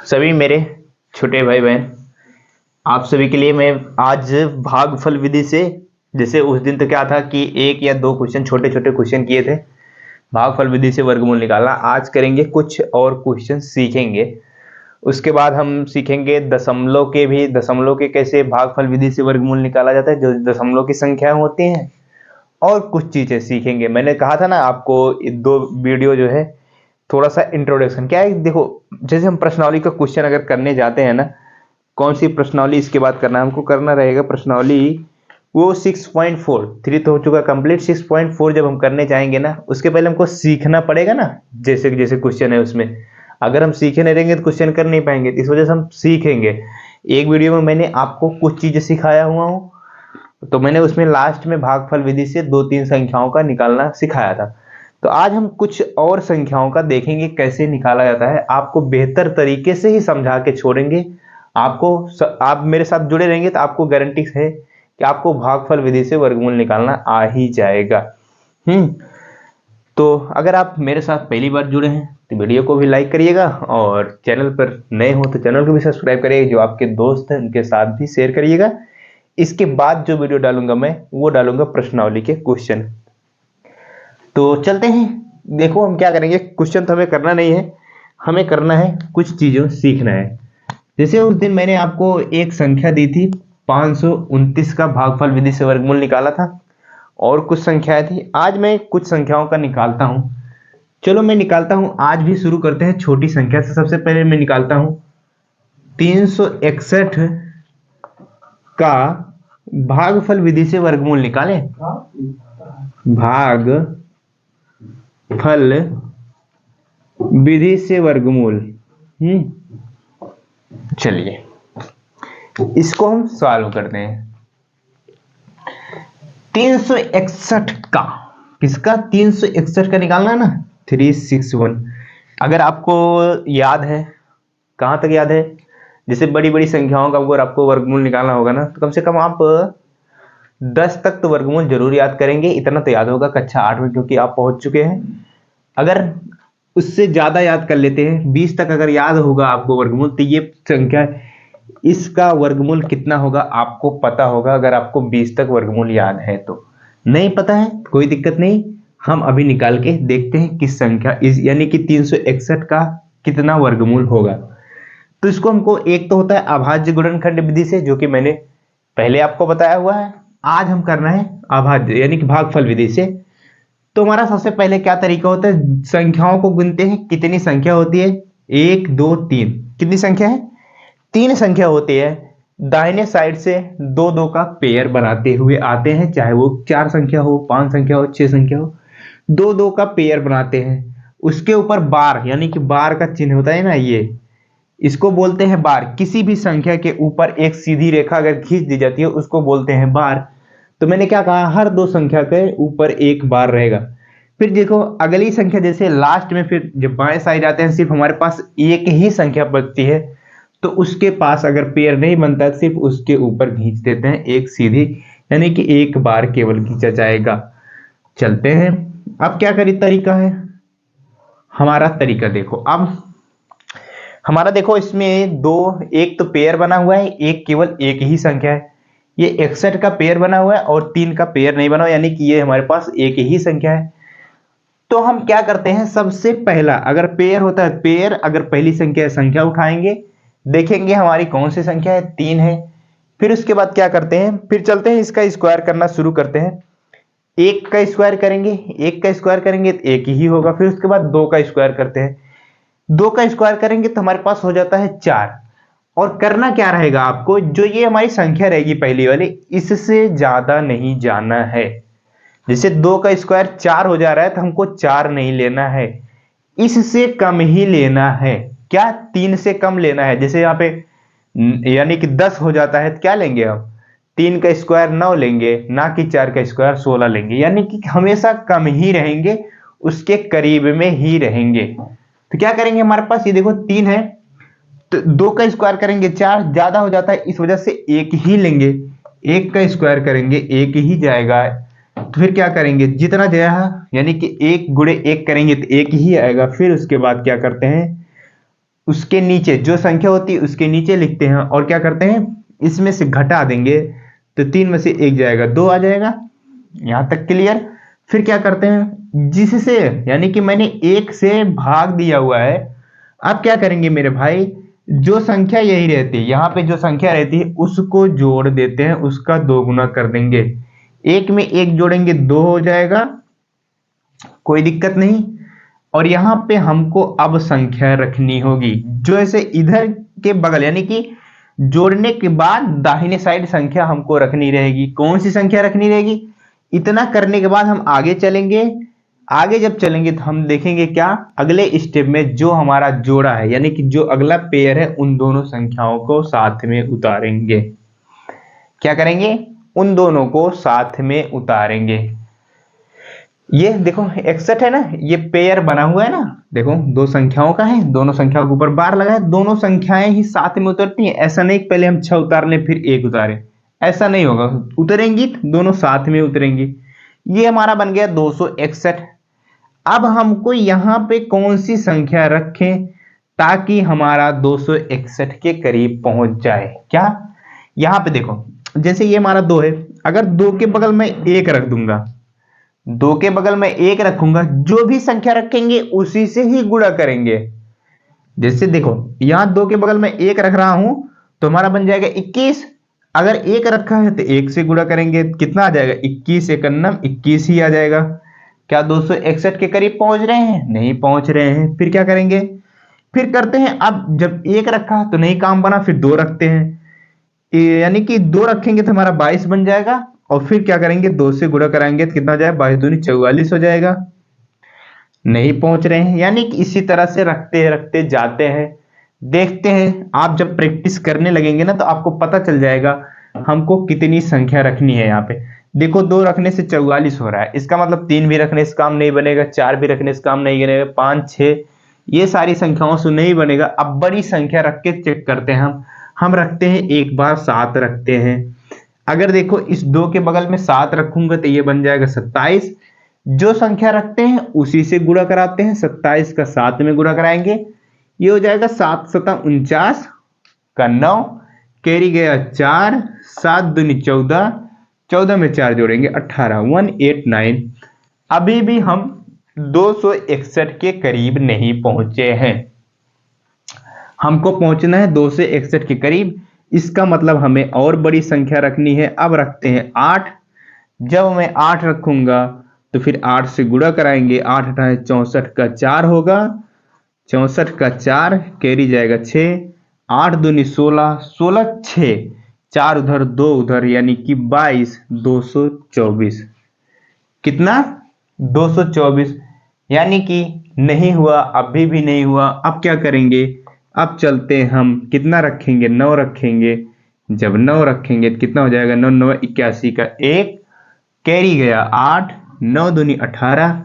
सभी मेरे छोटे भाई बहन, आप सभी के लिए मैं आज भागफल विधि से, जैसे उस दिन तो क्या था कि एक या दो क्वेश्चन, छोटे छोटे क्वेश्चन किए थे भागफल विधि से वर्गमूल निकालना। आज करेंगे कुछ और क्वेश्चन सीखेंगे। उसके बाद हम सीखेंगे दशमलव के भी, दशमलव के कैसे भागफल विधि से वर्गमूल निकाला जाता है, जो दशमलव की संख्या होती हैं, और कुछ चीजें सीखेंगे। मैंने कहा था ना आपको, दो वीडियो जो है थोड़ा सा इंट्रोडक्शन क्या है। देखो, जैसे हम प्रश्नावली का क्वेश्चन अगर करने जाते हैं ना, कौन सी प्रश्नावली इसके बाद करना है हमको, करना रहेगा प्रश्नावली वो 6.4। 3 तो हो चुका कंप्लीट, 6.4 जब हम करने जाएंगे ना, उसके पहले हमको सीखना पड़ेगा ना। जैसे जैसे क्वेश्चन है उसमें अगर हम सीखे नहीं रहेंगे तो क्वेश्चन कर नहीं पाएंगे। इस वजह से हम सीखेंगे। एक वीडियो में मैंने आपको कुछ चीजें सिखाया हुआ हूँ, तो मैंने उसमें लास्ट में भागफल विधि से 2-3 संख्याओं का निकालना सिखाया था। तो आज हम कुछ और संख्याओं का देखेंगे कैसे निकाला जाता है। आपको बेहतर तरीके से ही समझा के छोड़ेंगे। आप मेरे साथ जुड़े रहेंगे तो आपको गारंटी है कि आपको भागफल विधि से वर्गमूल निकालना आ ही जाएगा। तो अगर आप मेरे साथ पहली बार जुड़े हैं तो वीडियो को भी लाइक करिएगा, और चैनल पर नए हो तो चैनल को भी सब्सक्राइब करिएगा। जो आपके दोस्त हैं उनके साथ भी शेयर करिएगा। इसके बाद जो वीडियो डालूंगा मैं, वो डालूंगा प्रश्नावली के क्वेश्चन। तो चलते हैं। देखो, हम क्या करेंगे, क्वेश्चन तो हमें करना नहीं है, हमें करना है कुछ चीजों सीखना है। जैसे उस दिन मैंने आपको एक संख्या दी थी, 529 का भागफल विधि से वर्गमूल निकाला था, और कुछ संख्याएं थी। आज मैं कुछ संख्याओं का निकालता हूं। चलो मैं निकालता हूं, आज भी शुरू करते हैं छोटी संख्या से। सबसे पहले मैं निकालता हूं 361 का भागफल विधि से वर्गमूल निकालें। भाग फल विधि से वर्गमूल। चलिए इसको हम सॉल्व करते हैं। 361 का, किसका? 361 का निकालना है ना, 361। अगर आपको याद है, कहां तक याद है, जैसे बड़ी बड़ी संख्याओं का अगर आपको वर्गमूल निकालना होगा ना, तो कम से कम आप 10 तक तो वर्गमूल जरूर याद करेंगे। इतना तो याद होगा कक्षा 8 में, क्योंकि आप पहुंच चुके हैं। अगर उससे ज्यादा याद कर लेते हैं, 20 तक अगर याद होगा आपको वर्गमूल, तो ये संख्या, इसका वर्गमूल कितना होगा आपको पता होगा। अगर आपको 20 तक वर्गमूल याद है तो, नहीं पता है कोई दिक्कत नहीं, हम अभी निकाल के देखते हैं किस संख्या इस, यानी कि 361 का कितना वर्गमूल होगा। तो इसको हमको, एक तो होता है अभाज्य गुणनखंड विधि से, जो कि मैंने पहले आपको बताया हुआ है। आज हम करना है अभाज्य यानी कि भागफल विधि से। तो हमारा सबसे पहले क्या तरीका होता है, संख्याओं को गिनते हैं। कितनी संख्या होती है? 1 2 3। कितनी संख्या है? 3 संख्या होती है। दाहिने साइड से 2 2 का पेयर बनाते हुए आते हैं, चाहे वो 4 संख्या हो, 5 संख्या हो, 6 संख्या हो, 2 2 का पेयर बनाते हैं। उसके ऊपर बार, यानी कि बार का चिन्ह होता है ना, ये इसको बोलते हैं बार। किसी भी संख्या के ऊपर एक सीधी रेखा अगर खींच दी जाती है, उसको बोलते हैं बार। तो मैंने क्या कहा, हर 2 संख्या के ऊपर एक बार रहेगा। फिर देखो अगली संख्या, जैसे लास्ट में फिर जब बाएं साइड आते हैं, सिर्फ हमारे पास एक ही संख्या बचती है, तो उसके पास अगर पेयर नहीं बनता है, सिर्फ उसके ऊपर खींच देते हैं एक सीधी, यानी कि एक बार केवल खींचा जाएगा। चलते हैं, अब क्या करी तरीका है हमारा। तरीका देखो, अब हमारा देखो इसमें दो, एक तो पेयर बना हुआ है, एक केवल एक ही संख्या है। ये 61 का पेयर बना हुआ है और 3 का पेयर नहीं बना हुआ, यानी कि ये हमारे पास एक ही संख्या है। तो हम क्या करते हैं, सबसे पहला अगर पेयर होता है, पेयर अगर पहली संख्या उठाएंगे, देखेंगे हमारी कौन सी संख्या है, 3 है। फिर उसके बाद क्या करते हैं, फिर चलते हैं इसका स्क्वायर करना शुरू करते हैं। 1 का स्क्वायर करेंगे, 1 का स्क्वायर करेंगे तो 1 ही होगा। फिर उसके बाद 2 का स्क्वायर करते हैं, 2 का स्क्वायर करेंगे तो हमारे पास हो जाता है 4। और करना क्या रहेगा आपको, जो ये हमारी संख्या रहेगी पहली वाली, इससे ज्यादा नहीं जाना है। जैसे 2 का स्क्वायर 4 हो जा रहा है, तो हमको 4 नहीं लेना है, इससे कम ही लेना है। क्या? 3 से कम लेना है। जैसे यहाँ पे यानी कि 10 हो जाता है, तो क्या लेंगे हम, 3 का स्क्वायर 9 लेंगे, ना कि 4 का स्क्वायर 16 लेंगे। यानी कि हमेशा कम ही रहेंगे, उसके करीब में ही रहेंगे। तो क्या करेंगे, हमारे पास ये देखो 3 है, तो 2 का स्क्वायर करेंगे 4, ज्यादा हो जाता है, इस वजह से 1 ही लेंगे। 1 का स्क्वायर करेंगे 1 ही जाएगा। तो फिर क्या करेंगे, जितना जाएगा यानी कि 1 गुणे 1 करेंगे तो 1 ही आएगा। फिर उसके बाद क्या करते हैं, उसके नीचे जो संख्या होती है उसके नीचे लिखते हैं और क्या करते हैं, इसमें से घटा देंगे तो 3 में से 1 जाएगा, 2 आ जाएगा। यहां तक क्लियर। फिर क्या करते हैं, जिससे यानी कि मैंने 1 से भाग दिया हुआ है, अब क्या करेंगे मेरे भाई, जो संख्या यही रहती है, यहाँ पे जो संख्या रहती है उसको जोड़ देते हैं, उसका 2 गुना कर देंगे। 1 में 1 जोड़ेंगे 2 हो जाएगा, कोई दिक्कत नहीं। और यहाँ पे हमको अब संख्या रखनी होगी, जो ऐसे इधर के बगल यानी कि जोड़ने के बाद दाहिने साइड संख्या हमको रखनी रहेगी। कौन सी संख्या रखनी रहेगी, इतना करने के बाद हम आगे चलेंगे। आगे जब चलेंगे तो हम देखेंगे क्या, अगले स्टेप में जो हमारा जोड़ा है यानी कि जो अगला पेयर है उन दोनों संख्याओं को साथ में उतारेंगे। क्या करेंगे, उन दोनों को साथ में उतारेंगे। ये देखो 61 है ना, ये पेयर बना हुआ है ना, देखो दो संख्याओं का है, दोनों संख्याओं के ऊपर बार लगा है, दोनों संख्याएं ही साथ में उतरती हैं। ऐसा नहीं कि पहले हम 6 उतार लें फिर 1 उतारे, ऐसा नहीं होगा, उतरेंगी तो दोनों साथ में उतरेंगी। ये हमारा बन गया 261। अब हमको यहां पे कौन सी संख्या रखें ताकि हमारा 261 के करीब पहुंच जाए। क्या, यहां पे देखो जैसे ये हमारा 2 है, अगर 2 के बगल में 1 रख दूंगा, 2 के बगल में 1 रखूंगा, जो भी संख्या रखेंगे उसी से ही गुणा करेंगे। जैसे देखो यहां 2 के बगल में 1 रख रहा हूं तो हमारा बन जाएगा 21। अगर 1 रखा है तो 1 से गुणा करेंगे, कितना आ जाएगा, 21 एक अन्नम 21 ही आ जाएगा। क्या 261 के करीब पहुंच रहे हैं, नहीं पहुंच रहे हैं। फिर क्या करेंगे, फिर करते हैं, अब जब 1 रखा तो नहीं काम बना, फिर 2 रखते हैं, यानी कि 2 रखेंगे तो हमारा 22 बन जाएगा। और फिर क्या करेंगे, 2 से गुणा कराएंगे तो कितना हो जाएगा, 22 दूनी 44 हो जाएगा। नहीं पहुंच रहे हैं, यानी कि इसी तरह से रखते रखते जाते हैं। देखते हैं, आप जब प्रैक्टिस करने लगेंगे ना तो आपको पता चल जाएगा हमको कितनी संख्या रखनी है। यहाँ पे देखो 2 रखने से 44 हो रहा है, इसका मतलब 3 भी रखने से काम नहीं बनेगा, 4 भी रखने से काम नहीं बनेगा, 5 6 ये सारी संख्याओं से नहीं बनेगा। अब बड़ी संख्या रख के चेक करते हैं हम रखते हैं एक बार 7 रखते हैं। अगर देखो इस 2 के बगल में 7 रखूंगा तो ये बन जाएगा 27। जो संख्या रखते हैं उसी से गुणा कराते हैं, 27 का 7 में गुणा कराएंगे, ये हो जाएगा 7 सता 49 का 9, कैरी गया 4, 7 दूनी 14, 14 में 4 जोड़ेंगे 18, 189। अभी भी हम 261 के करीब नहीं पहुंचे हैं, हमको पहुंचना है 261 के करीब। इसका मतलब हमें और बड़ी संख्या रखनी है। अब रखते हैं 8। जब मैं 8 रखूंगा तो फिर 8 से गुणा कराएंगे, 8 8 64 का 4 होगा, 64 का 4 कैरी जाएगा 6, 8 दूनी 16, 16 6, 4 उधर 2 उधर यानी कि 22, 224। कितना, 224। यानी कि नहीं हुआ, अभी भी नहीं हुआ। अब क्या करेंगे, अब चलते हम कितना रखेंगे, 9 रखेंगे। जब 9 रखेंगे तो कितना हो जाएगा, 9 9 81 का 1 कैरी गया 8, 9 दूनी 18,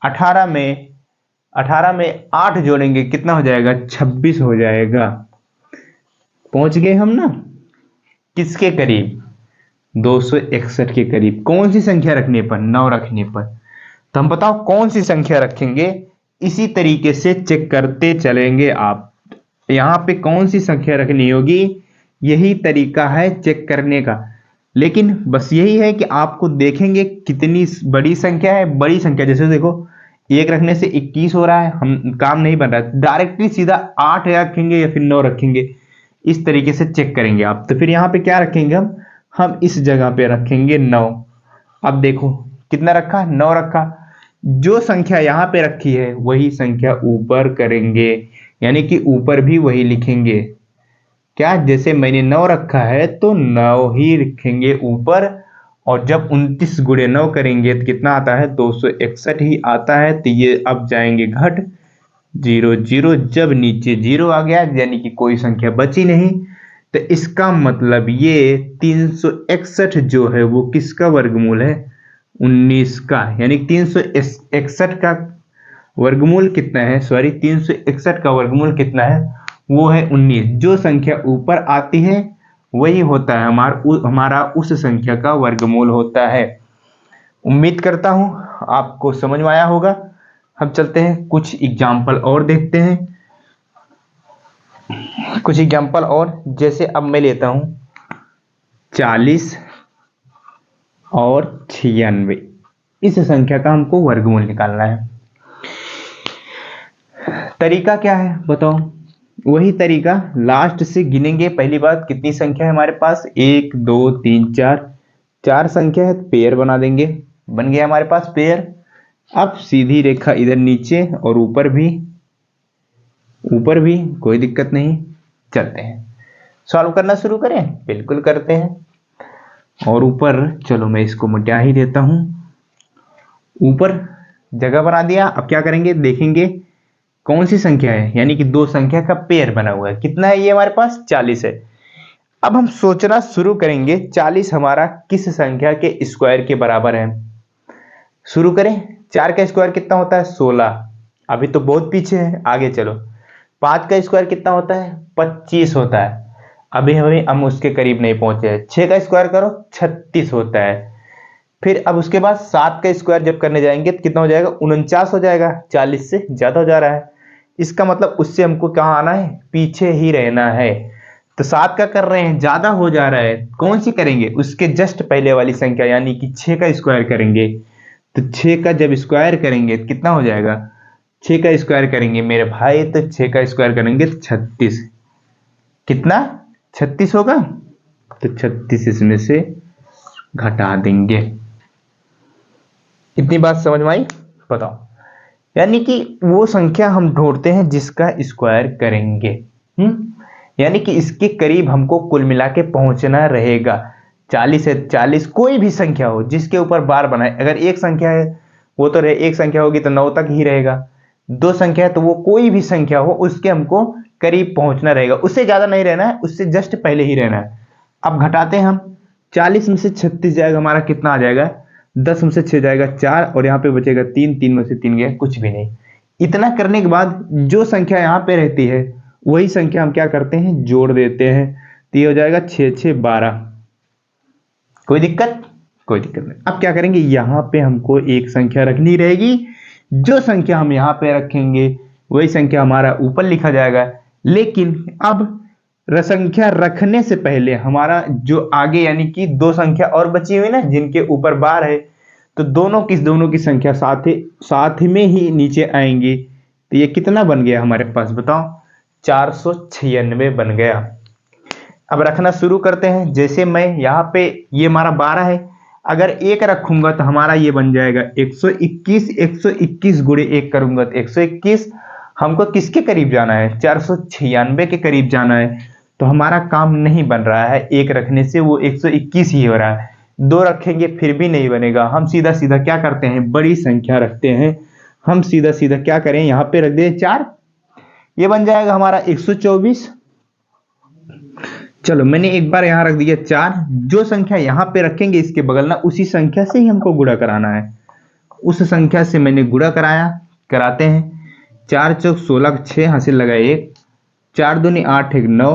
18 में 8 जोड़ेंगे कितना हो जाएगा, 26 हो जाएगा। पहुंच गए हम ना किसके करीब, 261 के करीब। कौन सी संख्या रखने पर, 9 रखने पर। तो हम बताओ कौन सी संख्या रखेंगे, इसी तरीके से चेक करते चलेंगे आप। यहां पे कौन सी संख्या रखनी होगी, यही तरीका है चेक करने का। लेकिन बस यही है कि आपको देखेंगे कितनी बड़ी संख्या है। बड़ी संख्या जैसे देखो 1 रखने से 21 हो रहा है, हम काम नहीं बन रहा है, डायरेक्टली सीधा 8 रखेंगे या फिर 9 रखेंगे, इस तरीके से चेक करेंगे आप। तो फिर यहाँ पे क्या रखेंगे हम इस जगह पे रखेंगे 9। अब देखो कितना रखा, 9 रखा, जो संख्या यहाँ पे रखी है वही संख्या ऊपर करेंगे, यानी कि ऊपर भी वही लिखेंगे। क्या, जैसे मैंने 9 रखा है तो 9 ही लिखेंगे ऊपर। और जब 29 गुणे 9 करेंगे तो कितना आता है, 261 ही आता है। तो ये अब जाएंगे घट 0 0, जब नीचे 0 आ गया यानी कि कोई संख्या बची नहीं। तो इसका मतलब ये 361 जो है वो किसका वर्गमूल है, 19 का। यानी 361 का वर्गमूल कितना है, सॉरी 361 का वर्गमूल कितना है, वो है 19। जो संख्या ऊपर आती है वही होता है हमारा उस संख्या का वर्गमूल होता है। उम्मीद करता हूं आपको समझ में आया होगा। हम चलते हैं कुछ एग्जाम्पल और देखते हैं। कुछ एग्जाम्पल और, जैसे अब मैं लेता हूं 40 और 96, इस संख्या का हमको वर्गमूल निकालना है। तरीका क्या है बताओ? वही तरीका, लास्ट से गिनेंगे। पहली बात, कितनी संख्या है हमारे पास? 1 2 3 4, 4 संख्या है, पेयर बना देंगे। बन गया हमारे पास पेयर। अब सीधी रेखा इधर नीचे और ऊपर भी कोई दिक्कत नहीं। चलते हैं सॉल्व करना शुरू करें। बिल्कुल करते हैं। और ऊपर चलो मैं इसको मिटा ही देता हूं। ऊपर जगह बना दिया। अब क्या करेंगे, देखेंगे कौन सी संख्या है, यानी कि दो संख्या का पेयर बना हुआ है। कितना है ये हमारे पास? 40 है। अब हम सोचना शुरू करेंगे 40 हमारा किस संख्या के स्क्वायर के बराबर है। शुरू करें। 4 का स्क्वायर कितना होता है? 16। अभी तो बहुत पीछे है, आगे चलो। 5 का स्क्वायर कितना होता है? 25 होता है। अभी हम उसके करीब नहीं पहुंचे हैं। 6 का स्क्वायर करो, 36 होता है। फिर अब उसके बाद 7 का स्क्वायर जब करने जाएंगे तो कितना हो जाएगा? 49 हो जाएगा। 40 से ज्यादा हो जा रहा है। इसका मतलब उससे हमको कहाँ आना है? पीछे ही रहना है। तो 7 का कर रहे हैं, ज्यादा हो जा रहा है। कौन सी करेंगे? उसके जस्ट पहले वाली संख्या, यानी कि 6 का स्क्वायर करेंगे। तो 6 का जब स्क्वायर करेंगे तो कितना हो जाएगा? 6 का स्क्वायर करेंगे मेरे भाई, तो 6 का स्क्वायर करेंगे 36। कितना? 36 होगा। तो 36 इसमें से घटा देंगे। इतनी बात समझ में आई? बताओ। यानी कि वो संख्या हम ढूंढते हैं जिसका स्क्वायर करेंगे। यानी कि इसके करीब हमको कुल मिला के पहुंचना रहेगा। 40 है, 40 कोई भी संख्या हो जिसके ऊपर बार बनाए। अगर एक संख्या है वो तो रहे, एक संख्या होगी तो 9 तक ही रहेगा। 2 संख्या है तो वो कोई भी संख्या हो उसके हमको करीब पहुंचना रहेगा। उससे ज्यादा नहीं रहना है, उससे जस्ट पहले ही रहना है। अब घटाते हैं हम। 40 में से 36 जाएगा, हमारा कितना आ जाएगा? 10 में से 6 जाएगा 4, और यहाँ पे बचेगा 3, 3 में से 3 गया, कुछ भी नहीं। इतना करने के बाद जो संख्या यहाँ पे रहती है वही संख्या हम क्या करते हैं? जोड़ देते हैं। तो ये हो जाएगा 6 6 12। कोई दिक्कत? कोई दिक्कत नहीं। अब क्या करेंगे, यहाँ पे हमको एक संख्या रखनी रहेगी। जो संख्या हम यहाँ पे रखेंगे वही संख्या हमारा ऊपर लिखा जाएगा। लेकिन अब संख्या रखने से पहले हमारा जो आगे, यानी कि 2 संख्या और बची हुई ना जिनके ऊपर बार है, तो दोनों की संख्या साथ में ही नीचे आएंगी। तो ये कितना बन गया हमारे पास बताओ? 496 बन गया। अब रखना शुरू करते हैं। जैसे मैं यहाँ पे, ये हमारा 12 है, अगर 1 रखूंगा तो हमारा ये बन जाएगा 121। 121 गुणे 1 करूंगा तो 121। हमको किसके करीब जाना है? 496 के करीब जाना है। तो हमारा काम नहीं बन रहा है 1 रखने से, वो 121 ही हो रहा है। 2 रखेंगे फिर भी नहीं बनेगा। हम सीधा सीधा क्या करते हैं? बड़ी संख्या रखते हैं। हम सीधा सीधा क्या करें? यहाँ पे रख दे 4, ये बन जाएगा हमारा 124। चलो मैंने एक बार यहाँ रख दिया 4। जो संख्या यहाँ पे रखेंगे इसके बगल ना, उसी संख्या से ही हमको गुणा कराना है। उस संख्या से मैंने गुणा कराते हैं। 4 चौक 16, 6 हासिल लगा 1, 4 दूनी 8, 1 9,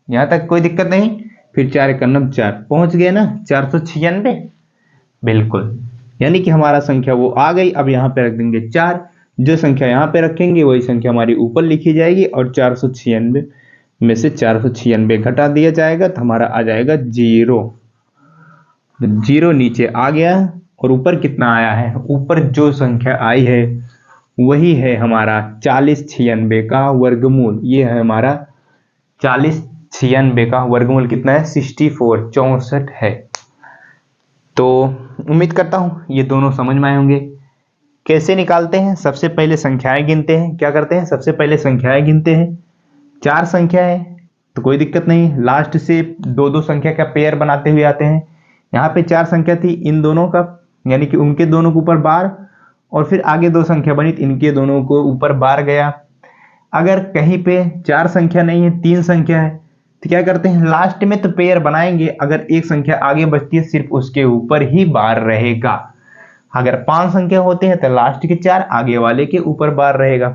यहाँ तक कोई दिक्कत नहीं। फिर 4 1 9 4, पहुंच गए ना 496। बिल्कुल, यानी कि हमारा संख्या वो आ गई। अब यहाँ पे रख देंगे 4। जो संख्या यहाँ पे रखेंगे वही संख्या हमारी ऊपर लिखी जाएगी, और 496 में से 496 घटा दिया जाएगा तो हमारा आ जाएगा 0। 0 नीचे आ गया, और ऊपर कितना आया है? ऊपर जो संख्या आई है वही है हमारा 4096 का वर्गमूल। ये है हमारा 4096 का वर्गमूल। कितना है? 64, 64 है। तो उम्मीद करता हूं ये दोनों समझ में आए होंगे। कैसे निकालते हैं? सबसे पहले संख्याएं गिनते हैं। क्या करते हैं? सबसे पहले संख्याएं गिनते हैं। 4 संख्या है तो कोई दिक्कत नहीं, लास्ट से 2 संख्या का पेयर बनाते हुए आते हैं। यहाँ पे 4 संख्या थी, इन दोनों का, यानी कि उनके दोनों के ऊपर बार, और फिर आगे 2 संख्या बनी तो इनके दोनों को ऊपर बार गया। अगर कहीं पे 4 संख्या नहीं है, 3 संख्या है, तो क्या करते हैं? लास्ट में तो पेयर बनाएंगे। अगर एक संख्या आगे बचती है सिर्फ उसके ऊपर ही बार रहेगा। अगर 5 संख्या होते हैं तो लास्ट के 4 आगे वाले के ऊपर बार रहेगा।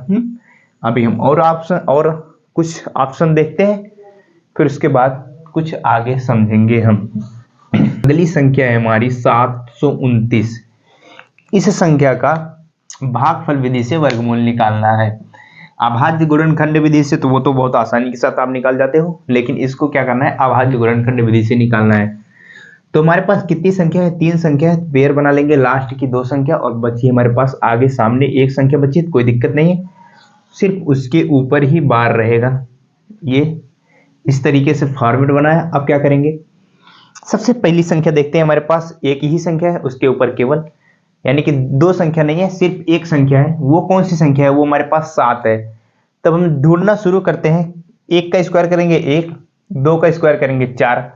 अभी हम और कुछ ऑप्शन देखते हैं, फिर उसके बाद कुछ आगे समझेंगे हम। अगली संख्या है हमारी 729। इस संख्या का भागफल विधि से वर्गमूल निकालना है। अभाज्य गुणनखंड विधि से तो वो तो बहुत आसानी के साथ आप निकाल जाते हो, लेकिन इसको क्या करना है, अभाज्य गुणनखंड विधि से निकालना है। तो हमारे पास कितनी संख्या है, 3 संख्या है, पेयर बना लेंगे लास्ट की 2 संख्या और बची हमारे पास आगे सामने 1 संख्या बची, कोई दिक्कत नहीं है, सिर्फ उसके ऊपर ही बार रहेगा। ये इस तरीके से फॉर्मेट बना है। अब क्या करेंगे, सबसे पहली संख्या देखते हैं, हमारे पास एक ही संख्या है, उसके ऊपर केवल यानी कि 2 संख्या नहीं है, सिर्फ एक संख्या है। वो कौन सी संख्या है, वो हमारे पास 7 है। तब हम ढूंढना शुरू करते हैं। 1 का स्क्वायर करेंगे 1, 2 का स्क्वायर करेंगे 4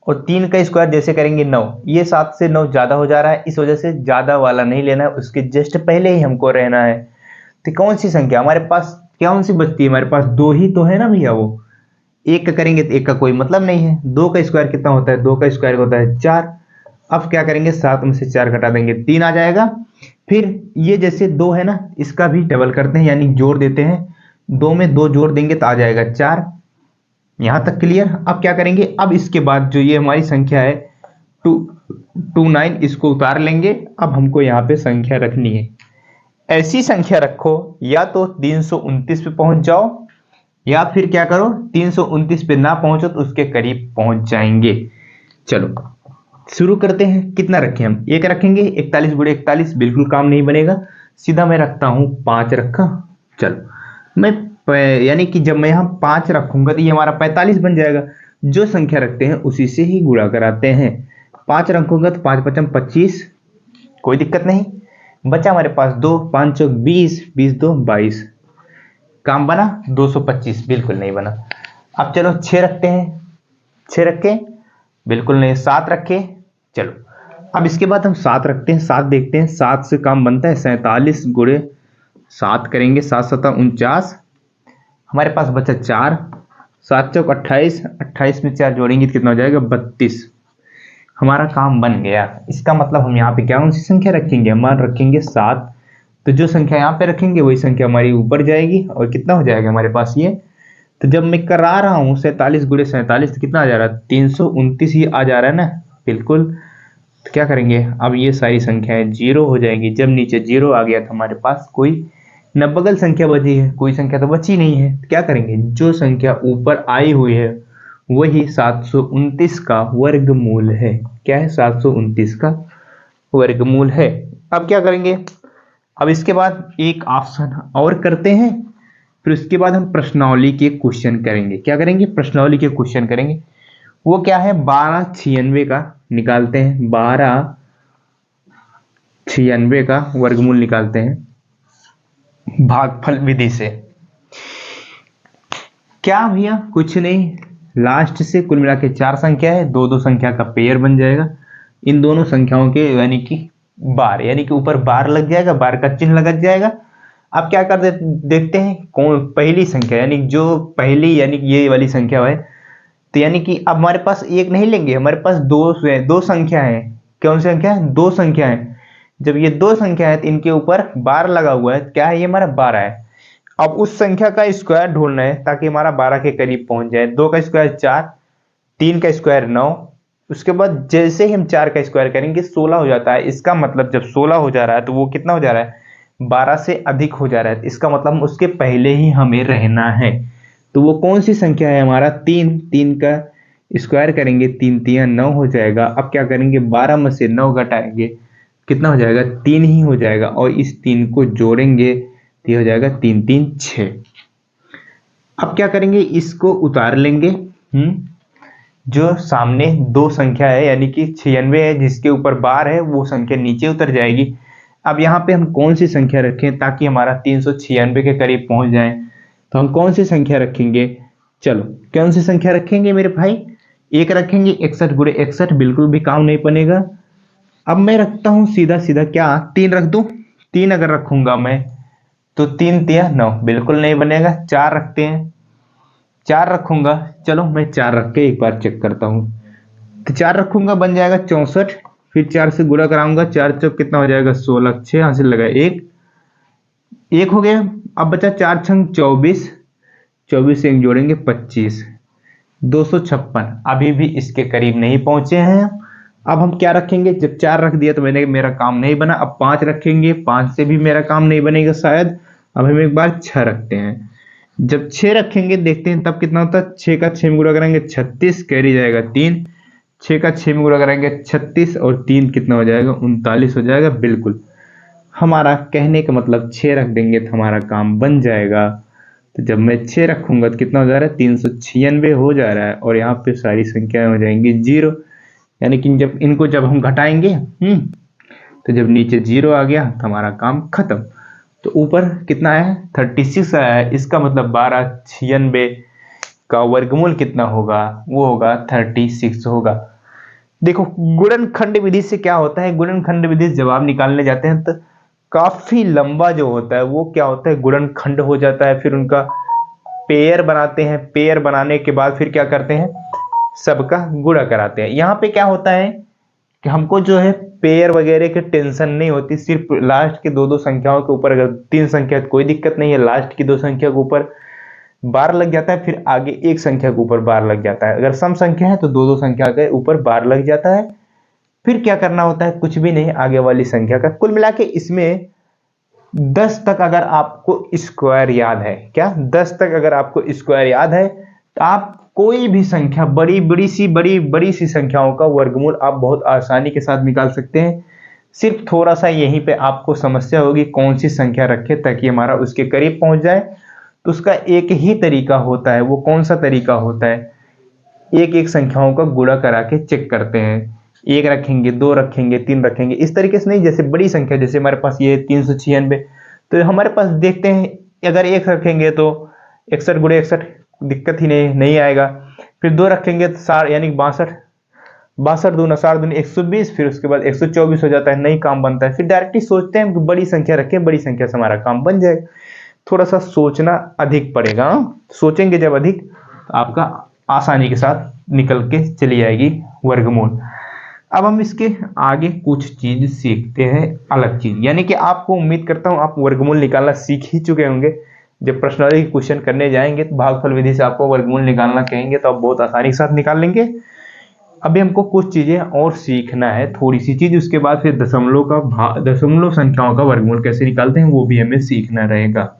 और 3 का स्क्वायर जैसे करेंगे 9। ये 7 से 9 ज्यादा हो जा रहा है, इस वजह से ज्यादा वाला नहीं लेना है, उसके जस्ट पहले ही हमको रहना है। तो कौन सी संख्या हमारे पास, कौन सी बचती है हमारे पास, 2 ही तो है ना भैया। वो 1 का करेंगे तो 1 का कोई मतलब नहीं है। 2 का स्क्वायर कितना होता है, 2 का स्क्वायर होता है 4। अब क्या करेंगे, 7 में से 4 घटा देंगे, 3 आ जाएगा। फिर ये जैसे 2 है ना, इसका भी डबल करते हैं यानी जोड़ देते हैं। 2 में 2 जोड़ देंगे तो आ जाएगा 4। यहां तक क्लियर। अब क्या करेंगे, अब इसके बाद जो ये हमारी संख्या है 229, इसको उतार लेंगे। अब हमको यहाँ पे संख्या रखनी है, ऐसी संख्या रखो या तो 329 पे पहुंच जाओ या फिर क्या करो, 329 पे ना पहुंचो तो उसके करीब पहुंच जाएंगे। चलो शुरू करते हैं। कितना रखें हम, 1 रखेंगे। 41 गुणे 41 बिल्कुल काम नहीं बनेगा, सीधा मैं रखता हूं 5 रखा। चलो मैं यानी कि जब मैं यहाँ 5 रखूंगा तो ये हमारा 45 बन जाएगा। जो संख्या रखते हैं उसी से ही गुणा कराते हैं। 5 रखूंगा तो 5 5 25, कोई दिक्कत नहीं। बचा हमारे पास 2, 5 चौक 20, 20 2 22, काम बना 225, बिल्कुल नहीं बना। अब चलो 6 रखते हैं, 6 रखे, बिल्कुल नहीं। 7 रखे, चलो अब इसके बाद हम 7 रखते हैं, 7 देखते हैं 7 से काम बनता है। 47 गुणे 7 करेंगे, 7 7 49, हमारे पास बचा 4, 7 चौक 28, 28 में 4 जोड़ेंगे तो कितना हो जाएगा 32। हमारा काम बन गया। इसका मतलब हम यहाँ पे क्या कौन सी संख्या रखेंगे, हम रखेंगे 7। तो जो संख्या यहाँ पे रखेंगे वही संख्या हमारी ऊपर जाएगी और कितना हो जाएगा हमारे पास ये। तो जब मैं करा रहा हूँ 47 गुणे 47 तो कितना आ जा रहा है, 329 ही आ जा रहा है ना, बिल्कुल। तो क्या करेंगे, अब ये सारी संख्याएं 0 हो जाएंगी। जब नीचे 0 आ गया तो हमारे पास कोई न बगल संख्या बची है, कोई संख्या तो बची नहीं है। तो क्या करेंगे, जो संख्या ऊपर आई हुई है वही 729 का वर्गमूल है। क्या है, 729 का वर्गमूल है। अब क्या करेंगे, अब इसके बाद एक ऑप्शन और करते हैं, फिर उसके बाद हम प्रश्नावली के क्वेश्चन करेंगे। क्या करेंगे, प्रश्नावली के क्वेश्चन करेंगे। वो क्या है, 1296 का निकालते हैं, 1296 का वर्गमूल निकालते हैं भागफल विधि से। क्या भैया, कुछ नहीं, लास्ट से कुल मिला के 4 संख्या है, 2 संख्या का पेयर बन जाएगा। इन दोनों संख्याओं के यानी कि बार, यानी कि ऊपर बार लग जाएगा, बार का चिन्ह लग जाएगा। अब क्या कर देखते हैं कौन पहली संख्या, यानी जो पहली यानी कि ये वाली संख्या है। तो यानी कि अब हमारे पास 1 नहीं लेंगे, हमारे पास 2 संख्या है। कौन सी संख्या है, 2 संख्या है। जब ये 2 संख्या है तो इनके ऊपर बार लगा हुआ है, क्या है, ये हमारा 12 है। अब उस संख्या का स्क्वायर ढूंढना है ताकि हमारा 12 के करीब पहुंच जाए। 2 का स्क्वायर 4, 3 का स्क्वायर 9, उसके बाद जैसे ही हम 4 का स्क्वायर करेंगे 16 हो जाता है। इसका मतलब जब 16 हो जा रहा है तो वो कितना हो जा रहा है, 12 से अधिक हो जा रहा है। इसका मतलब उसके पहले ही हमें रहना है। तो वो कौन सी संख्या है हमारा, 3। 3 का स्क्वायर करेंगे, 3 3 9 हो जाएगा। अब क्या करेंगे, 12 में से 9 घटाएंगे, कितना हो जाएगा, 3 ही हो जाएगा। और इस 3 को जोड़ेंगे तो ये हो जाएगा 3 3 6। अब क्या करेंगे, इसको उतार लेंगे। जो सामने 2 संख्या है यानी कि 96 है, जिसके ऊपर बार है, वो संख्या नीचे उतर जाएगी। अब यहाँ पे हम कौन सी संख्या रखें ताकि हमारा 396 के करीब पहुंच जाए, तो हम कौन सी संख्या रखेंगे, चलो कौन सी संख्या रखेंगे मेरे भाई, 1 रखेंगे। 61 गुणे 61 बिल्कुल भी काम नहीं बनेगा। अब मैं रखता हूं सीधा सीधा, क्या 3 रख दूं, 3 अगर रखूंगा मैं तो 3 3 9 बिल्कुल नहीं बनेगा। 4 रखते हैं, 4 रखूंगा, चलो मैं 4 रख के एक बार चेक करता हूं। तो 4 रखूंगा बन जाएगा 64, फिर 4 से गुणा कराऊंगा, 4 चौक कितना हो जाएगा 16, 6 यहां से लगा 1 हो गया। अब बचा 4 छंग 24, 24 से 1 जोड़ेंगे 25, 256। अभी भी इसके करीब नहीं पहुंचे हैं। अब हम क्या रखेंगे, जब 4 रख दिया तो मेरा काम नहीं बना। अब 5 रखेंगे, 5 से भी मेरा काम नहीं बनेगा शायद। अब हम एक बार 6 रखते हैं, जब 6 रखेंगे देखते हैं तब कितना होता है, 6 का 6 में गुणा करेंगे 36, कैरी जाएगा 3, 6 का 6 में गुणा करेंगे 36 और 3 कितना हो जाएगा, 39 हो जाएगा। बिल्कुल हमारा कहने का मतलब 6 रख देंगे तो हमारा काम बन जाएगा। तो जब मैं 6 रखूंगा तो कितना हो जा रहा है, 396 हो जा रहा है, और यहाँ पे सारी संख्याएं हो जाएंगी 0, यानी कि जब इनको जब हम घटाएंगे तो जब नीचे 0 आ गया तो हमारा काम खत्म। तो ऊपर कितना है, 36 आया है, इसका मतलब 1296 का वर्गमूल कितना होगा, वो होगा 36 होगा। देखो गुणनखंड विधि से क्या होता है, गुणनखंड विधि से जवाब निकालने जाते हैं तो काफी लंबा जो होता है वो क्या होता है, गुणनखंड हो जाता है। फिर उनका पेयर बनाते हैं, पेयर बनाने के बाद फिर क्या करते हैं, सबका गुणा कराते हैं। यहाँ पे क्या होता है कि हमको जो है पेयर वगैरह की टेंशन नहीं होती, सिर्फ लास्ट के दो दो संख्याओं के ऊपर, अगर 3 संख्या तो कोई दिक्कत नहीं है, लास्ट की 2 संख्या के ऊपर बार लग जाता है, फिर आगे एक संख्या के ऊपर बार लग जाता है। अगर सम संख्या है तो दो दो संख्या के ऊपर बार लग जाता है। फिर क्या करना होता है, कुछ भी नहीं, आगे वाली संख्या का कुल मिला के इसमें 10 तक अगर आपको स्क्वायर याद है, क्या 10 तक अगर आपको स्क्वायर याद है तो आप कोई भी संख्या, बड़ी बड़ी सी संख्याओं का वर्गमूल आप बहुत आसानी के साथ निकाल सकते हैं। सिर्फ थोड़ा सा यहीं पे आपको समस्या होगी कौन सी संख्या रखे ताकि हमारा उसके करीब पहुंच जाए। तो उसका एक ही तरीका होता है, वो कौन सा तरीका होता है, एक एक संख्याओं का गुणा करा के चेक करते हैं। 1 रखेंगे, 2 रखेंगे, 3 रखेंगे, इस तरीके से नहीं। जैसे बड़ी संख्या, जैसे हमारे पास ये 396, तो हमारे पास देखते हैं अगर 1 रखेंगे तो 61 गुणे 61, दिक्कत ही नहीं आएगा। फिर 2 रखेंगे तो 60 यानी 62, 62 दूना 60 दूनी 120, फिर उसके बाद 124 हो जाता है, नहीं काम बनता है। फिर डायरेक्टली सोचते हैं कि बड़ी संख्या रखें, बड़ी संख्या से हमारा काम बन जाएगा। थोड़ा सा सोचना अधिक पड़ेगा, सोचेंगे जब अधिक तो आपका आसानी के साथ निकल के चली जाएगी वर्गमूल। अब हम इसके आगे कुछ चीज सीखते हैं, अलग चीज, यानी कि आपको उम्मीद करता हूं आप वर्गमूल निकालना सीख ही चुके होंगे। जब प्रश्नावली क्वेश्चन करने जाएंगे तो भागफल विधि से आपको वर्गमूल निकालना कहेंगे तो आप बहुत आसानी के साथ निकाल लेंगे। अभी हमको कुछ चीजें और सीखना है, थोड़ी सी चीज, उसके बाद फिर दशमलव संख्याओं का वर्गमूल कैसे निकालते हैं वो भी हमें सीखना रहेगा।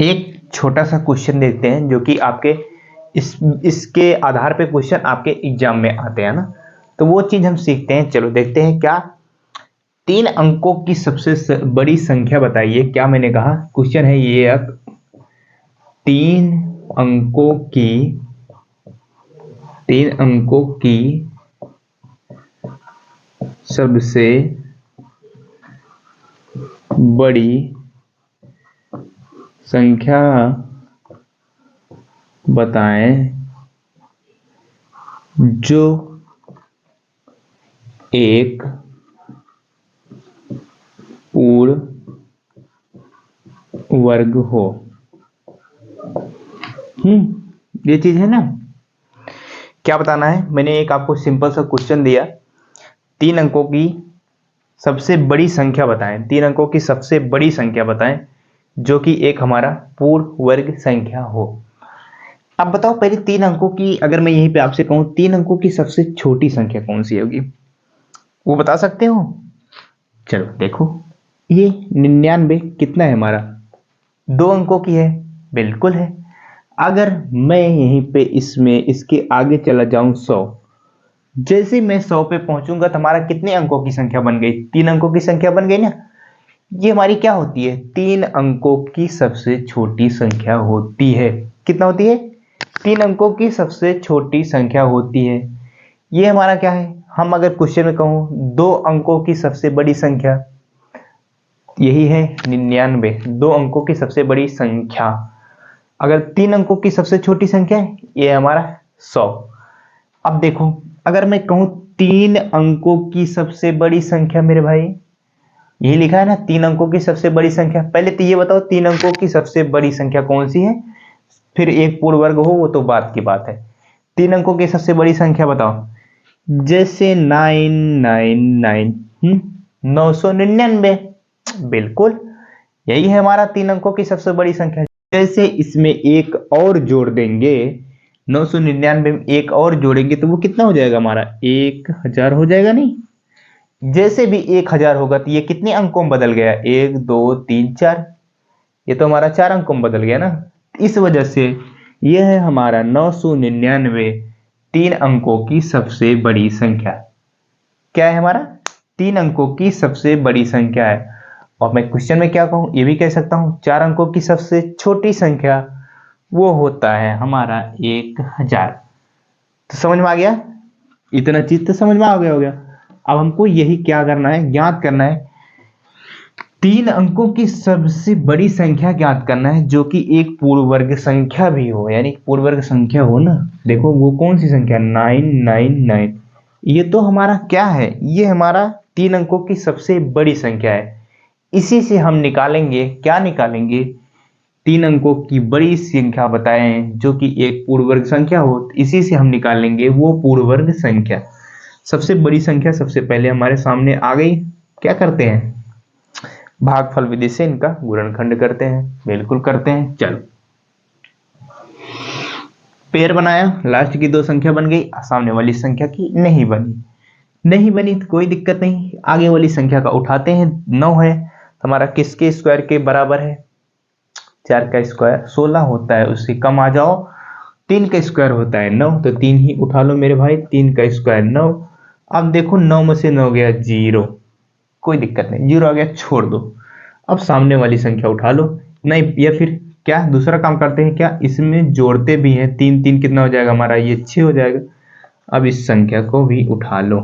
एक छोटा सा क्वेश्चन देखते हैं जो कि आपके इसके आधार पे क्वेश्चन आपके एग्जाम में आते हैं ना, तो वो चीज हम सीखते हैं। चलो देखते हैं क्या, 3 अंकों की सबसे बड़ी संख्या बताइए। क्या मैंने कहा, क्वेश्चन है ये, अब 3 अंकों की सबसे बड़ी संख्या बताएं जो एक पूर्ण वर्ग हो। ये चीज है ना, क्या बताना है, मैंने एक आपको सिंपल सा क्वेश्चन दिया, 3 अंकों की सबसे बड़ी संख्या बताएं, 3 अंकों की सबसे बड़ी संख्या बताएं जो कि एक हमारा पूर्ण वर्ग संख्या हो। अब बताओ पहले 3 अंकों की, अगर मैं यहीं पे आपसे कहूं 3 अंकों की सबसे छोटी संख्या कौन सी होगी, वो बता सकते हो? चलो देखो, ये 99 कितना है हमारा, 2 अंकों की है, बिल्कुल है। अगर मैं यहीं पे इसमें इसके आगे चला जाऊं 100, जैसे मैं 100 पे पहुंचूंगा तो हमारा कितने अंकों की संख्या बन गई, 3 अंकों की संख्या बन गई ना। ये हमारी क्या होती है, 3 अंकों की सबसे छोटी संख्या होती है। कितना होती है, 3 अंकों की सबसे छोटी संख्या होती है। ये हमारा क्या है, हम अगर क्वेश्चन में कहूं 2 अंकों की सबसे बड़ी संख्या, यही है 99, 2 अंकों की सबसे बड़ी संख्या। अगर 3 अंकों की सबसे छोटी संख्या है, ये हमारा 100। अब देखो अगर मैं कहूं 3 अंकों की सबसे बड़ी संख्या, मेरे भाई यही लिखा है ना 3 अंकों की सबसे बड़ी संख्या। पहले तो ये बताओ 3 अंकों की सबसे बड़ी संख्या कौन सी है, फिर एक पूर्ण वर्ग हो वो तो बात की बात है। 3 अंकों की सबसे बड़ी संख्या बताओ, जैसे 999, 999, बिल्कुल यही है हमारा 3 अंकों की सबसे बड़ी संख्या। जैसे इसमें एक और जोड़ देंगे, 999 में एक और जोड़ेंगे तो वो कितना हो जाएगा हमारा, 1000 हो जाएगा। नहीं, जैसे भी 1000 होगा तो ये कितने अंकों में बदल गया, 1 2 3 4, ये तो हमारा 4 अंकों में बदल गया ना। इस वजह से यह है हमारा 999 3 अंकों की सबसे बड़ी संख्या। क्या है हमारा? 3 अंकों की सबसे बड़ी संख्या है। और मैं क्वेश्चन में क्या कहूँ, ये भी कह सकता हूँ 4 अंकों की सबसे छोटी संख्या वो होता है हमारा 1000। तो समझ में आ गया? इतना चीज तो समझ में आ गया हो गया। अब हमको यही क्या करना है, ज्ञात करना है 3 अंकों की सबसे बड़ी संख्या ज्ञात करना है, जो कि एक पूर्ण वर्ग संख्या भी हो, यानी पूर्ण वर्ग संख्या हो ना। देखो वो कौन सी संख्या, 999। ये तो हमारा क्या है, ये हमारा 3 अंकों की सबसे बड़ी संख्या है। इसी से हम निकालेंगे, क्या निकालेंगे, 3 अंकों की बड़ी संख्या बताएं जो कि एक पूर्ण वर्ग संख्या हो। इसी से हम निकालेंगे वो पूर्ण वर्ग संख्या। सबसे बड़ी संख्या सबसे पहले हमारे सामने आ गई। क्या करते हैं, भागफल विधि से इनका गुणनखंड करते हैं। बिल्कुल करते हैं। चलो, पेयर बनाया, लास्ट की 2 संख्या बन गई, सामने वाली संख्या की नहीं बनी। नहीं बनी तो कोई दिक्कत नहीं, आगे वाली संख्या का उठाते हैं। 9 है तो हमारा किसके स्क्वायर के बराबर है, 4 का स्क्वायर 16 होता है, उससे कम आ जाओ। 3 का स्क्वायर होता है 9, तो 3 ही उठा लो मेरे भाई। 3 का स्क्वायर 9। अब देखो 9 में से 9 गया 0, कोई दिक्कत नहीं, 0 आ गया, छोड़ दो। अब सामने वाली संख्या उठा लो। नहीं, या फिर क्या दूसरा काम करते हैं, क्या इसमें जोड़ते भी हैं। 3 3 कितना हो जाएगा हमारा, ये 6 हो जाएगा। अब इस संख्या को भी उठा लो।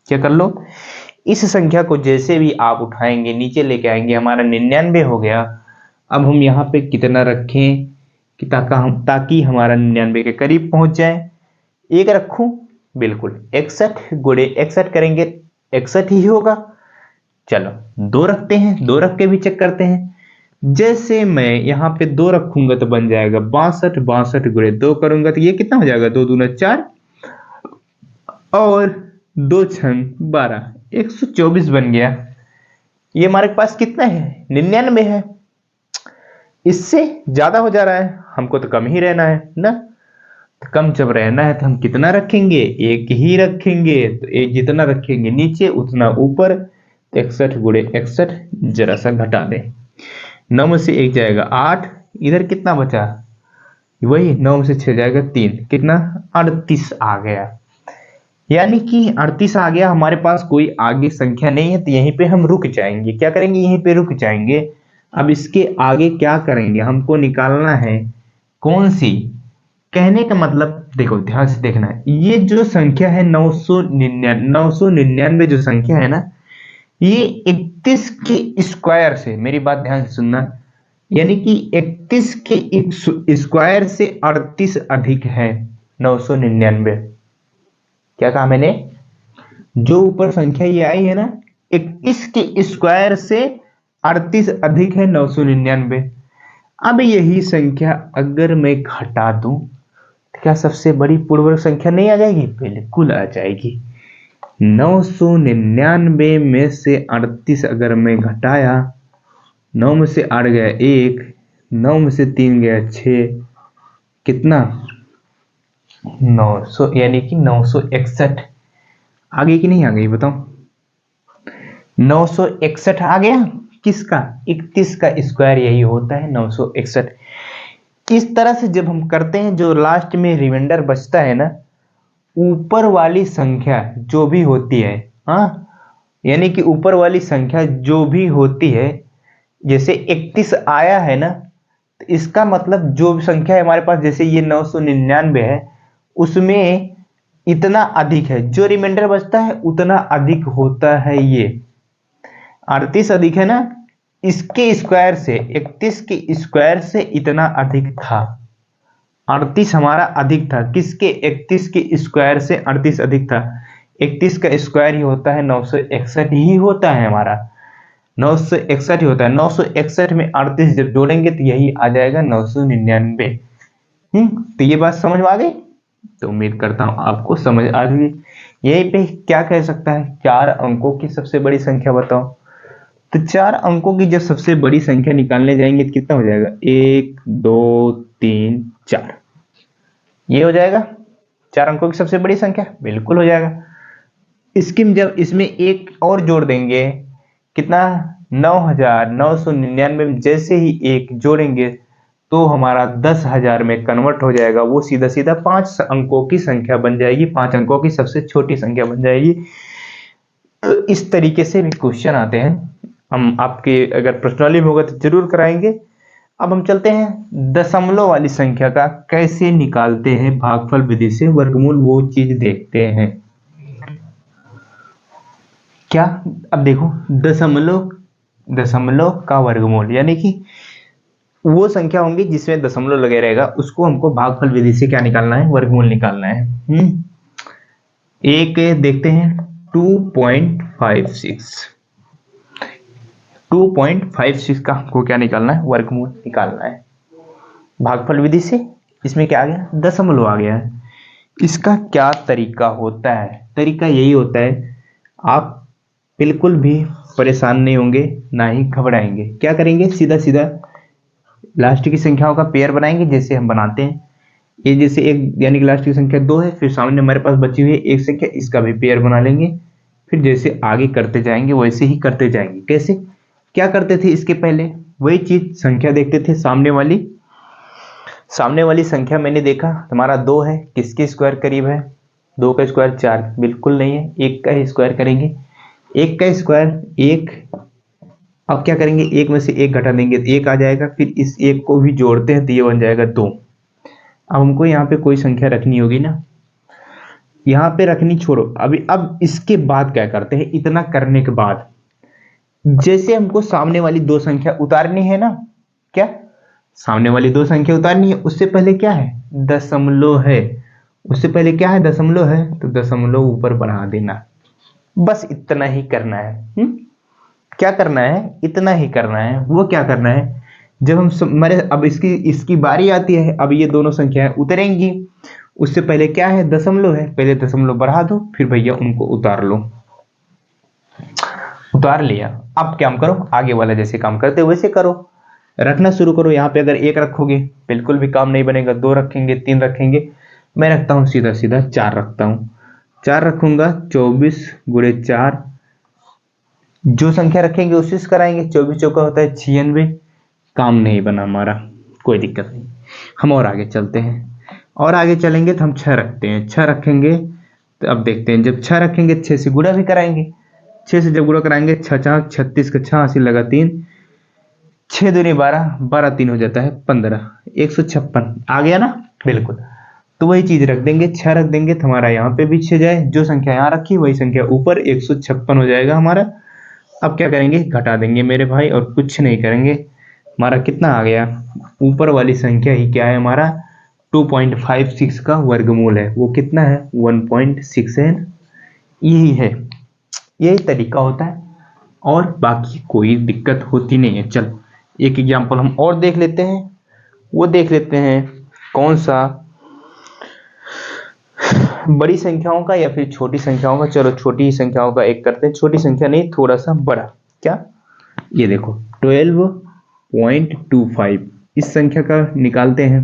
क्या कर लो, इस संख्या को जैसे भी आप उठाएंगे नीचे लेके आएंगे, हमारा 99 हो गया। अब हम यहाँ पे कितना रखें कि ताकि हमारा 99 के करीब पहुंच जाए। 1 रखूं, बिल्कुल 61 गुणे 61 करेंगे 61 ही होगा। चलो 2 रखते हैं, 2 रख के भी चेक करते हैं। जैसे मैं यहाँ पे 2 रखूंगा तो बन जाएगा 62, 62 गुणे 2 करूंगा तो ये कितना हो जाएगा, 2 दूना 4 और 2 छंग 12, 124 बन गया। ये हमारे पास कितना है, 99 है। इससे ज्यादा हो जा रहा है, हमको तो कम ही रहना है ना। तो कम जब रहना है तो हम कितना रखेंगे, 1 ही रखेंगे। तो 1 जितना रखेंगे नीचे उतना ऊपर। 61 गुणे 61 जरा सा घटा दें, 9 में से 1 जाएगा 8, इधर कितना बचा, वही 9 में से 6 जाएगा 3, कितना 38 आ गया। यानी कि 38 आ गया। हमारे पास कोई आगे संख्या नहीं है तो यहीं पे हम रुक जाएंगे। क्या करेंगे, यहीं पे रुक जाएंगे। अब इसके आगे क्या करेंगे, हमको निकालना है कौन सी। कहने का मतलब देखो, ध्यान से देखना है, ये जो संख्या है 999 जो संख्या है ना, ये 31 के स्क्वायर से, मेरी बात ध्यान से सुनना, यानी कि 31 के स्क्वायर से 38 अधिक है 999। क्या कहा मैंने, जो ऊपर संख्या ये आई है ना, 21 के स्क्वायर से 38 अधिक है 999। अब यही संख्या अगर मैं घटा दूं तो क्या सबसे बड़ी पूर्ण वर्ग संख्या नहीं आ जाएगी, बिल्कुल आ जाएगी। 999 में से 38 अगर मैं घटाया, 9 में से 8 गया 1, 9 में से 3 गया 6, कितना 900, यानी कि 961 आ गई कि नहीं आ गई बताओ। 961 आ गया, किसका, 31 का स्क्वायर यही होता है 961। इस तरह से जब हम करते हैं, जो लास्ट में रिमाइंडर बचता है ना, ऊपर वाली संख्या जो भी होती है, हाँ, यानी कि ऊपर वाली संख्या जो भी होती है, जैसे 31 आया है ना, तो इसका मतलब जो भी संख्या है हमारे पास, जैसे ये 999 है, उसमें इतना अधिक है, जो रिमाइंडर बचता है उतना अधिक होता है। ये 38 अधिक है ना, इसके स्क्वायर से, 31 के स्क्वायर से इतना अधिक था। 38 हमारा अधिक था किसके, 31 के स्क्वायर से 38 अधिक था। 31 का स्क्वायर ही होता है 961 ही होता है हमारा, 961 ही होता है। 961 में 38 जब जोड़ेंगे तो यही आ जाएगा 999। तो ये बात समझ में आ गई, तो उम्मीद करता हूं आपको समझ आ गई। यही पे क्या कह सकता है, 4 अंकों की सबसे बड़ी संख्या बताओ। तो 4 अंकों की जब सबसे बड़ी संख्या निकालने जाएंगे तो कितना हो जाएगा, 1 2 3 4, ये हो जाएगा 4 अंकों की सबसे बड़ी संख्या, बिल्कुल हो जाएगा। इसकी जब इसमें एक और जोड़ देंगे, कितना 9999 जैसे ही एक जोड़ेंगे तो हमारा 10,000 में कन्वर्ट हो जाएगा। वो सीधा सीधा 5 अंकों की संख्या बन जाएगी, 5 अंकों की सबसे छोटी संख्या बन जाएगी। तो इस तरीके से भी क्वेश्चन आते हैं। हम आपके अगर पर्सनली में होगा तो जरूर कराएंगे। अब हम चलते हैं दशमलव वाली संख्या का कैसे निकालते हैं भागफल विधि से वर्गमूल, वो चीज देखते हैं। क्या, अब देखो दशमलव का वर्गमूल यानी कि वो संख्या होंगी जिसमें दशमलव लगे रहेगा, उसको हमको भागफल विधि से क्या निकालना है, वर्गमूल निकालना है। एक देखते हैं 2.56 का हमको क्या निकालना है, वर्गमूल निकालना है भागफल विधि से। इसमें क्या आ गया, दशमलव आ गया है। इसका क्या तरीका होता है, तरीका यही होता है, आप बिल्कुल भी परेशान नहीं होंगे ना ही घबराएंगे। क्या करेंगे, सीधा सीधा लास्ट की संख्याओं का पेयर बनाएंगे जैसे हम बनाते हैं। ये जैसे एक यानी कि लास्ट की संख्या 2 है, फिर सामने हमारे पास बची हुई है एक संख्या, इसका भी पेयर बना लेंगे। फिर जैसे आगे करते जाएंगे वैसे ही करते जाएंगे। कैसे, क्या करते थे इसके पहले, वही चीज संख्या देखते थे सामने वाली संख्या मैंने देखा हमारा 2 है, किसके स्क्वायर करीब है, 2 का स्क्वायर 4 बिल्कुल नहीं है, 1 का ही स्क्वायर करेंगे, 1 का स्क्वायर 1। अब क्या करेंगे, 1 में से 1 घटा देंगे तो 1 आ जाएगा, फिर इस 1 को भी जोड़ते हैं तो ये बन जाएगा 2। अब हमको यहाँ पे कोई संख्या रखनी होगी ना, यहाँ पे रखनी छोड़ो अभी। अब इसके बाद क्या करते हैं, इतना करने के बाद जैसे हमको सामने वाली 2 संख्या उतारनी है ना, क्या सामने वाली 2 संख्या उतारनी है, उससे पहले क्या है, दशमलव है, उससे पहले क्या है, दशमलव है, तो दशमलव ऊपर बढ़ा देना। बस इतना ही करना है। क्या करना है, इतना ही करना है। वो क्या करना है, जब हम हमारे अब इसकी बारी आती है, अब ये दोनों संख्याएं उतरेंगी, उससे पहले क्या है, दशमलव है, पहले दशमलव बढ़ा दो, फिर भैया उनको उतार लो। उतार लिया, अब क्या करो, आगे वाला जैसे काम करते वैसे करो, रखना शुरू करो। यहाँ पे अगर 1 रखोगे बिल्कुल भी काम नहीं बनेगा, 2 रखेंगे, 3 रखेंगे, मैं रखता हूँ सीधा सीधा 4 रखता हूँ। 4 रखूंगा, 24 गुणे 4, जो संख्या रखेंगे उसी से कराएंगे। 24 चौका होता है 96, काम नहीं बना हमारा, कोई दिक्कत नहीं। हम और आगे चलते हैं, और आगे चलेंगे तो हम 6 रखते हैं। 6 रखेंगे तो अब देखते हैं, जब 6 रखेंगे 6 से गुणा भी कराएंगे, 6 से जब गुणा कराएंगे 6 6 36 का 6 80 लगा 3, 6 दूनी 12, 12 3 हो जाता है 15, 156 आ गया ना, बिल्कुल। तो वही चीज रख देंगे, 6 रख देंगे तो हमारा यहाँ पे भी 6 जाए, जो संख्या यहाँ रखी वही संख्या ऊपर 156 हो जाएगा हमारा। अब क्या करेंगे, घटा देंगे मेरे भाई, और कुछ नहीं करेंगे। हमारा कितना आ गया, ऊपर वाली संख्या ही क्या है हमारा, 2.56 का वर्गमूल है। वो कितना है, 1.6 है। यही है, यही तरीका होता है, और बाकी कोई दिक्कत होती नहीं है। चल एक एग्जांपल हम और देख लेते हैं। वो देख लेते हैं कौन सा, बड़ी संख्याओं का या फिर छोटी संख्याओं का। चलो छोटी संख्याओं का एक करते हैं, छोटी संख्या नहीं थोड़ा सा बड़ा। क्या, ये देखो 12.25 इस संख्या का निकालते हैं।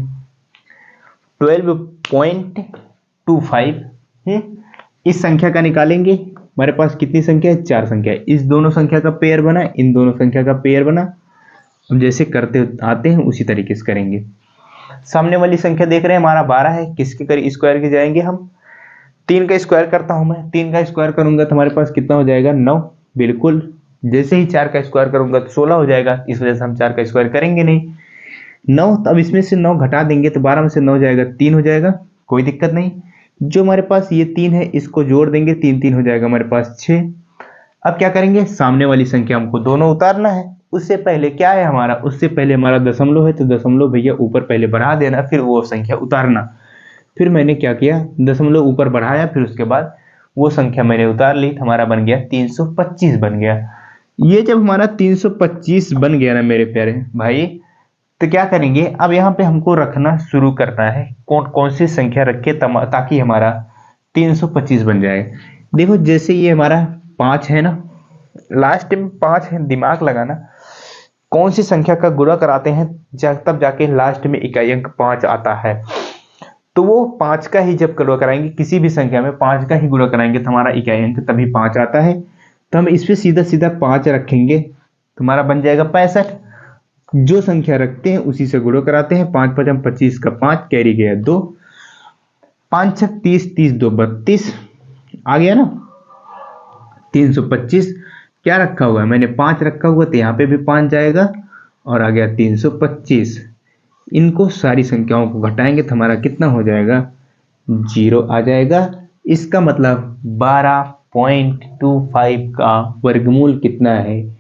12.25 इस संख्या का निकालेंगे। हमारे पास कितनी संख्या है, 4 संख्या है। इस दोनों संख्या का पेयर बना, इन दोनों संख्या का पेयर बना। अब जैसे करते आते हैं उसी तरीके से करेंगे। सामने वाली संख्या देख रहे हैं हमारा 12 है, किसके करीब स्क्वायर के जाएंगे हम, 3 का स्क्वायर करता हूं मैं, 3 का स्क्वायर करूंगा तो हमारे पास कितना हो जाएगा, 9 बिल्कुल। जैसे ही 4 का स्क्वायर करूंगा तो 16 हो जाएगा, इस वजह से हम 4 का स्क्वायर करेंगे नहीं। 9, तो अब इसमें से 9 घटा देंगे तो 12 में से 9 जाएगा, 3 हो जाएगा, कोई दिक्कत नहीं। जो हमारे पास ये 3 है इसको जोड़ देंगे, 3 3 हो जाएगा हमारे पास 6। अब क्या करेंगे, सामने वाली संख्या हमको दोनों उतारना है। उससे पहले क्या है हमारा, उससे पहले हमारा दशमलव है, तो दशमलव भैया ऊपर पहले बढ़ा देना, फिर वो संख्या उतारना। फिर मैंने क्या किया, दशमलव ऊपर बढ़ाया, फिर उसके बाद वो संख्या मैंने उतार ली, हमारा बन गया 325 बन गया। ये जब हमारा 325 बन गया ना मेरे प्यारे भाई, तो क्या करेंगे, अब यहाँ पे हमको रखना शुरू करना है, कौन कौन सी संख्या रखे ताकि हमारा 325 बन जाए। देखो जैसे ये हमारा 5 है ना, लास्ट में 5 है, दिमाग लगाना, कौन सी संख्या का गुणा कराते हैं तब जाके लास्ट में इकाई अंक 5 आता है। तो वो 5 का ही जब गुणा कराएंगे, किसी भी संख्या में 5 का ही गुणा कराएंगे तो हमारा इकाई अंक तभी 5 आता है। तो हम इस पे सीधा सीधा 5 रखेंगे, तुम्हारा बन जाएगा 65। जो संख्या रखते हैं उसी से गुणा कराते हैं। 5 5 25 का 5 कैरी गया 2, 5 6 30, 30 2 32 आ गया ना। 325 क्या रखा हुआ है, मैंने 5 रखा हुआ तो यहाँ पे भी 5 जाएगा और आ गया 325। इनको सारी संख्याओं को घटाएंगे तो हमारा कितना हो जाएगा, 0 आ जाएगा। इसका मतलब 12.25 का वर्गमूल कितना है,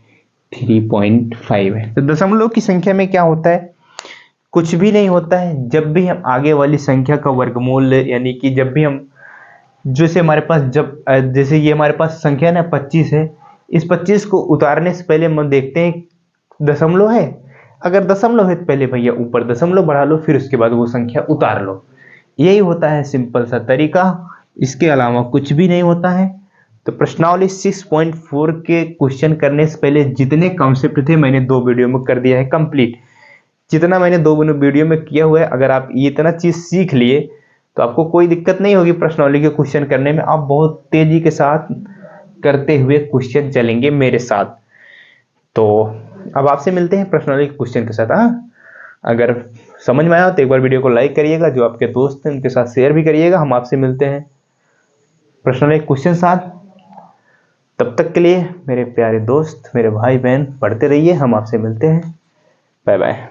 3.5 है। तो दशमलव की संख्या में क्या होता है, कुछ भी नहीं होता है। जब भी हम आगे वाली संख्या का वर्गमूल, यानी कि जब भी हम, जैसे हमारे पास जैसे ये हमारे पास संख्या ना 25 है, इस 25 को उतारने से पहले हम देखते हैं दशमलव है। अगर दशमलव है तो पहले भैया ऊपर दशमलव बढ़ा लो, फिर उसके बाद वो संख्या उतार लो। यही होता है सिंपल सा तरीका, इसके अलावा कुछ भी नहीं होता है। तो प्रश्नावली 6.4 के क्वेश्चन करने से पहले जितने कॉन्सेप्ट थे मैंने 2 वीडियो में कर दिया है कंप्लीट। जितना मैंने 2 वीडियो में किया हुआ है, अगर आप ये इतना चीज सीख लिए तो आपको कोई दिक्कत नहीं होगी प्रश्नावली के क्वेश्चन करने में। आप बहुत तेजी के साथ करते हुए क्वेश्चन चलेंगे मेरे साथ। तो अब आपसे मिलते हैं प्रश्नावली के क्वेश्चन के साथ। अगर समझ में आया तो एक बार वीडियो को लाइक करिएगा, जो आपके दोस्त हैं उनके साथ शेयर भी करिएगा। हम आपसे मिलते हैं प्रश्नावली के क्वेश्चन साथ। तब तक के लिए मेरे प्यारे दोस्त, मेरे भाई बहन, पढ़ते रहिए। हम आपसे मिलते हैं। Bye bye.